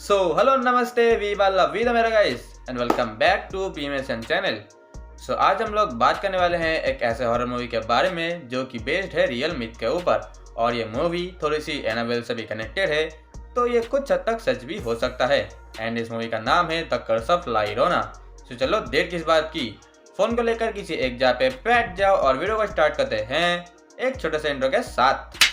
Hello नमस्ते we love we the मेरा guys and welcome back to PMSN channel. आज हम लोग बात करने वाले हैं एक ऐसे हॉरर मूवी के बारे में जो कि बेस्ड है रियल मिथ के ऊपर, और ये मूवी थोड़ी सी एनाबेल से भी कनेक्टेड है, तो ये कुछ हद तक सच भी हो सकता है। एंड इस मूवी का नाम है the curse of La llorona। चलो देर किस बात की, फोन को लेकर किसी एक जगह पे बैठ जाओ और वीडियो को स्टार्ट करते हैं एक छोटे से इंट्रो के साथ।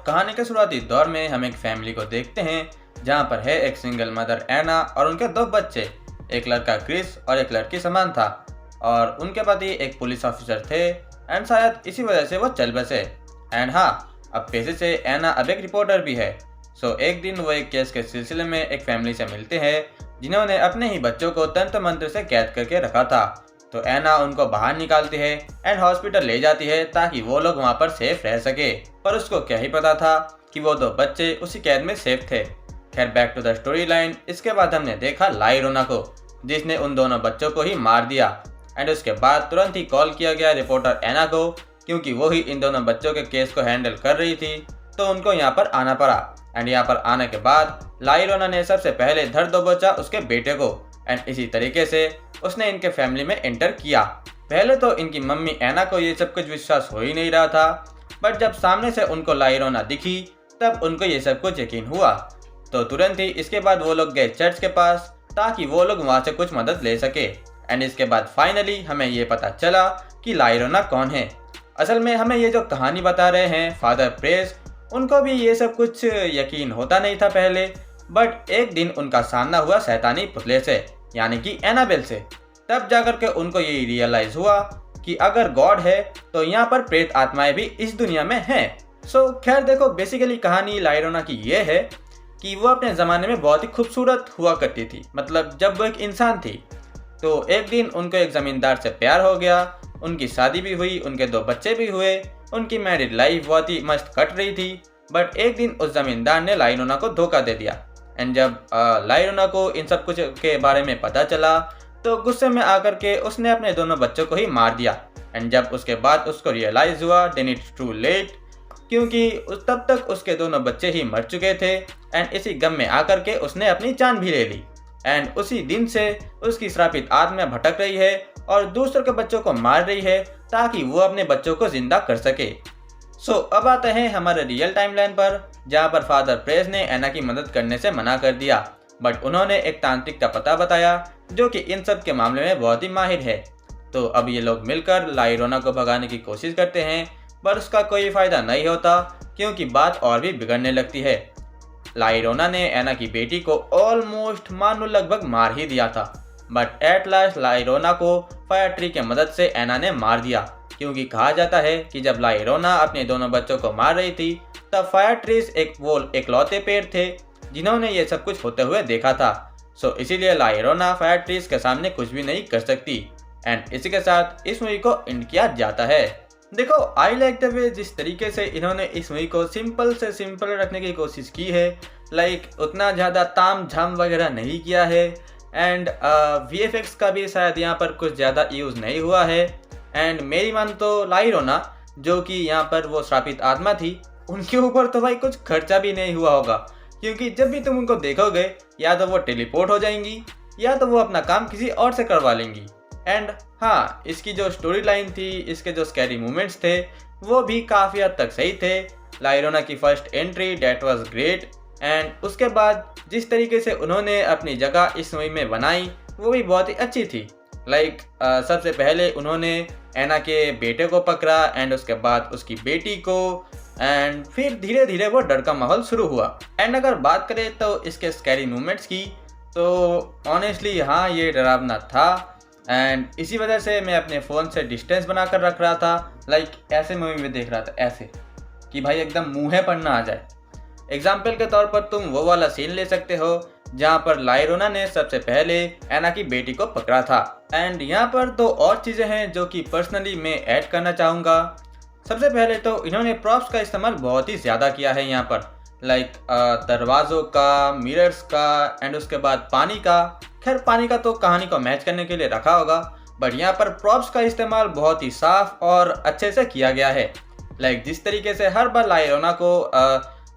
कहानी के शुरुआती दौर में हम एक फैमिली को देखते हैं जहां पर है एक सिंगल मदर एना और उनके दो बच्चे, एक लड़का क्रिस और एक लड़की समांथा, और उनके पति एक पुलिस ऑफिसर थे एंड शायद इसी वजह से वो चल बसे। एंड हाँ, अब पैसे से एना अब एक रिपोर्टर भी है। एक दिन वो एक केस के सिलसिले में एक फैमिली से मिलते हैं जिन्होंने अपने ही बच्चों को तंत्र मंत्र से कैद करके रखा था। तो एना उनको बाहर निकालती है एंड हॉस्पिटल ले जाती है ताकि वो लोग वहाँ पर सेफ रह सके, पर उसको क्या ही पता था कि वो दो बच्चे उसी कैद में सेफ थे। खैर, back to the story line. इसके बाद हमने देखा ला llorona को, जिसने उन दोनों बच्चों को ही मार दिया। एंड उसके बाद तुरंत ही कॉल किया गया रिपोर्टर एना को, क्योंकि वो ही इन दोनों बच्चों के केस को हैंडल कर रही थी, तो उनको यहाँ पर आना पड़ा। एंड यहाँ पर आने के बाद ला llorona ने सबसे पहले धर दबोचा उसके बेटे को, एंड इसी तरीके से उसने इनके फैमिली में एंटर किया। पहले तो इनकी मम्मी एना को ये सब कुछ विश्वास हो ही नहीं रहा था, बट जब सामने से उनको ला llorona दिखी तब उनको ये सब कुछ यकीन हुआ। तो तुरंत ही इसके बाद वो लोग गए चर्च के पास ताकि वो लोग वहाँ से कुछ मदद ले सके। एंड इसके बाद फाइनली हमें ये पता चला कि ला llorona कौन है। असल में हमें ये जो कहानी बता रहे हैं फादर प्रेस, उनको भी ये सब कुछ यकीन होता नहीं था पहले, बट एक दिन उनका सामना हुआ शैतानी पुतले से, यानी कि एनाबेल से। तब जाकर के उनको ये रियलाइज हुआ कि अगर गॉड है तो यहाँ पर प्रेत आत्माएं भी इस दुनिया में हैं। खैर देखो, बेसिकली कहानी ला llorona की ये है कि वो अपने ज़माने में बहुत ही खूबसूरत हुआ करती थी। मतलब जब वो एक इंसान थी, तो एक दिन उनको एक ज़मींदार से प्यार हो गया, उनकी शादी भी हुई, उनके दो बच्चे भी हुए, उनकी मैरिड लाइफ बहुत ही मस्त कट रही थी। बट एक दिन उस ज़मींदार ने ला llorona को धोखा दे दिया। एंड जब ला llorona को इन सब कुछ के बारे में पता चला तो गुस्से में आकर के उसने अपने दोनों बच्चों को ही मार दिया। एंड जब उसके बाद उसको रियलाइज हुआ देन इट्स टू लेट, क्योंकि तब तक उसके दोनों बच्चे ही मर चुके थे। एंड इसी गम में आकर के उसने अपनी जान भी ले ली। एंड उसी दिन से उसकी श्रापित आत्मा भटक रही है और दूसरों के बच्चों को मार रही है ताकि वो अपने बच्चों को जिंदा कर सके। अब आते हैं हमारे रियल टाइमलाइन पर, जहाँ पर फादर प्रेस ने एना की मदद करने से मना कर दिया, बट उन्होंने एक तांत्रिक का पता बताया जो कि इन सब के मामले में बहुत ही माहिर है। तो अब ये लोग मिलकर ला llorona को भगाने की कोशिश करते हैं, पर उसका कोई फायदा नहीं होता, क्योंकि बात और भी बिगड़ने लगती है। ला llorona ने एना की बेटी को ऑलमोस्ट मानो लगभग मार ही दिया था, but at last La llorona को फायर ट्री के मदद से एना ने मार दिया, क्योंकि कहा जाता है कि जब ला llorona अपने दोनों बच्चों को मार रही थी तब फायर ट्रीज एक लौते पेड़ थे जिन्होंने ये सब कुछ होते हुए देखा था। इसीलिए ला llorona फायर ट्रीज के सामने कुछ भी नहीं कर सकती। एंड इसी के साथ इस मूवी को एंड किया जाता है। देखो, आई लाइक द वे जिस तरीके से इन्होंने इस मूवी को सिंपल से सिंपल रखने की कोशिश की है। उतना ज़्यादा ताम झाम वगैरह नहीं किया है। एंड VFX का भी शायद यहाँ पर कुछ ज़्यादा यूज़ नहीं हुआ है। एंड मेरी मान तो ला llorona जो कि यहाँ पर वो श्रापित आत्मा थी, उनके ऊपर तो भाई कुछ खर्चा भी नहीं हुआ होगा, क्योंकि जब भी तुम उनको देखोगे या तो वो टेलीपोर्ट हो जाएंगी या तो वो अपना काम किसी और से करवा लेंगी। एंड हाँ, इसकी जो स्टोरी लाइन थी, इसके जो स्कैरी मोमेंट्स थे, वो भी काफ़ी हद तक सही थे। ला llorona की first entry date was great. And उसके बाद जिस तरीके से उन्होंने अपनी जगह इस मूवी में बनाई वो भी बहुत ही अच्छी थी। सबसे पहले उन्होंने एना के बेटे को पकड़ा एंड उसके बाद उसकी बेटी को, एंड फिर धीरे धीरे वो डर का माहौल शुरू हुआ। एंड अगर बात करें तो इसके स्कैरी मूवमेंट्स की, तो ऑनेस्टली हाँ, ये डरावना था। एंड इसी वजह से मैं अपने फ़ोन से डिस्टेंस बना कर रख रहा था। ऐसे मूवी में देख रहा था, ऐसे कि भाई एकदम मुँह पर ना आ जाए। एग्जाम्पल के तौर पर तुम वो वाला सीन ले सकते हो जहाँ पर ला llorona ने सबसे पहले एना की बेटी को पकड़ा था। एंड यहाँ पर तो और चीज़ें हैं जो कि पर्सनली मैं ऐड करना चाहूँगा। सबसे पहले तो इन्होंने प्रॉप्स का इस्तेमाल बहुत ही ज़्यादा किया है यहाँ पर, दरवाज़ों का, मिरर्स का, एंड उसके बाद पानी का। खैर, पानी का तो कहानी को मैच करने के लिए रखा होगा, बट यहाँ पर प्रॉप्स का इस्तेमाल बहुत ही साफ और अच्छे से किया गया है। जिस तरीके से हर बार ला llorona को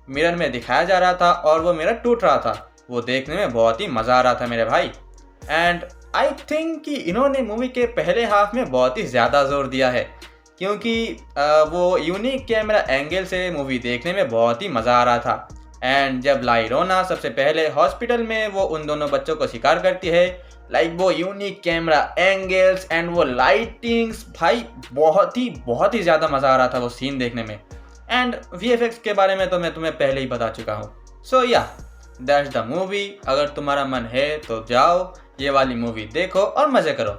मिरर में दिखाया जा रहा था और वो मिरर टूट रहा था, वो देखने में बहुत ही मज़ा आ रहा था मेरे भाई। एंड आई थिंक कि इन्होंने मूवी के पहले हाफ में बहुत ही ज़्यादा जोर दिया है, क्योंकि वो यूनिक कैमरा एंगल से मूवी देखने में बहुत ही मज़ा आ रहा था। एंड जब ला llorona सबसे पहले हॉस्पिटल में वो उन दोनों बच्चों को शिकार करती है, वो यूनिक कैमरा एंगल्स एंड वो लाइटिंग्स, भाई बहुत ही ज़्यादा मज़ा आ रहा था वो सीन देखने में। एंड VFX के बारे में तो मैं तुम्हें पहले ही बता चुका हूँ। सो या दैट्स द मूवी। अगर तुम्हारा मन है तो जाओ ये वाली मूवी देखो और मज़े करो।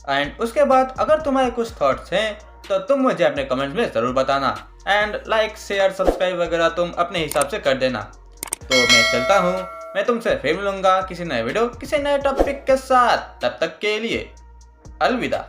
एंड उसके बाद अगर तुम्हारे कुछ थॉट्स हैं तो तुम मुझे अपने कमेंट्स में ज़रूर बताना। एंड लाइक शेयर सब्सक्राइब वगैरह तुम अपने हिसाब से कर देना। तो मैं चलता हूँ, मैं तुमसे फिर मिलूंगा किसी नए वीडियो किसी नए टॉपिक के साथ। तब तक के लिए अलविदा।